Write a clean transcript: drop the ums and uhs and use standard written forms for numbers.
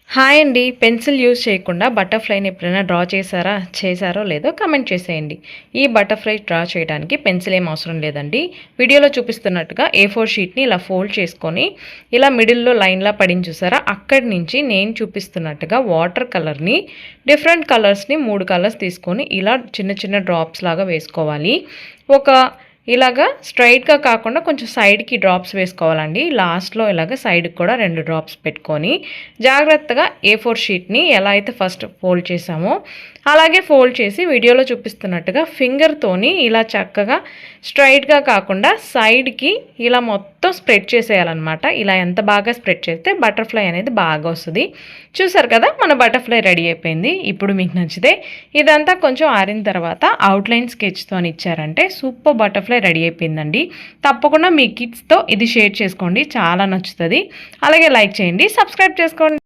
Hi అండి. Pencil use చేయకుండా బటర్‌ఫ్లైని ఎప్పుడైనా డ్రా చేశారో లేదో కామెంట్ చేసేయండి. ఈ బటర్‌ఫ్లై డ్రా చేయడానికి పెన్సిల్ ఏం అవసరం లేదండి. వీడియోలో చూపిస్తున్నట్టుగా A4 షీట్‌ని ఇలా ఫోల్డ్ చేసుకొని ఇలా మిడిల్‌లో లైన్‌లా పడింది చూసారా? అక్కడి నుంచి నేను చూపిస్తున్నట్టుగా వాటర్ కలర్‌ని డిఫరెంట్ కలర్స్‌ని 3 కలర్స్ తీసుకొని ఇలా చిన్న చిన్న డ్రాప్స్ లాగా వేసుకోవాలి. ఒక ఇలాగా స్ట్రైట్‌గా కాకుండా కొంచెం సైడ్‌కి డ్రాప్స్ వేసుకోవాలండి. లాస్ట్‌లో ఇలాగ సైడ్‌కి కూడా 2 డ్రాప్స్ పెట్టుకొని జాగ్రత్తగా A4 షీట్‌ని ఎలా అయితే ఫస్ట్ ఫోల్డ్ చేసామో అలాగే ఫోల్డ్ చేసి వీడియోలో చూపిస్తున్నట్టుగా ఫింగర్‌తోని ఇలా చక్కగా స్ట్రైట్‌గా కాకుండా సైడ్‌కి ఇలా మొత్తం స్ప్రెడ్ చేసేయాలన్నమాట. ఇలా ఎంత బాగా స్ప్రెడ్ చేస్తే బటర్‌ఫ్లై అనేది బాగా వస్తది. చూసారు కదా! మన బటర్‌ఫ్లై రెడీ అయిపోయింది. ఇప్పుడు మీకు నచ్చితే ఇదంతా కొంచెం ఆరిన తర్వాత అవుట్‌లైన్ స్కెచ్‌తోని ఇచ్చారంటే సూపర్ బటర్‌ఫ్లై రెడీ అయిపోయిందండి. తప్పకుండా మీ కిడ్స్‌తో ఇది షేర్ చేసుకోండి. చాలా నచ్చుతది. అలాగే లైక్ చేయండి. సబ్స్క్రైబ్ చేసుకోండి.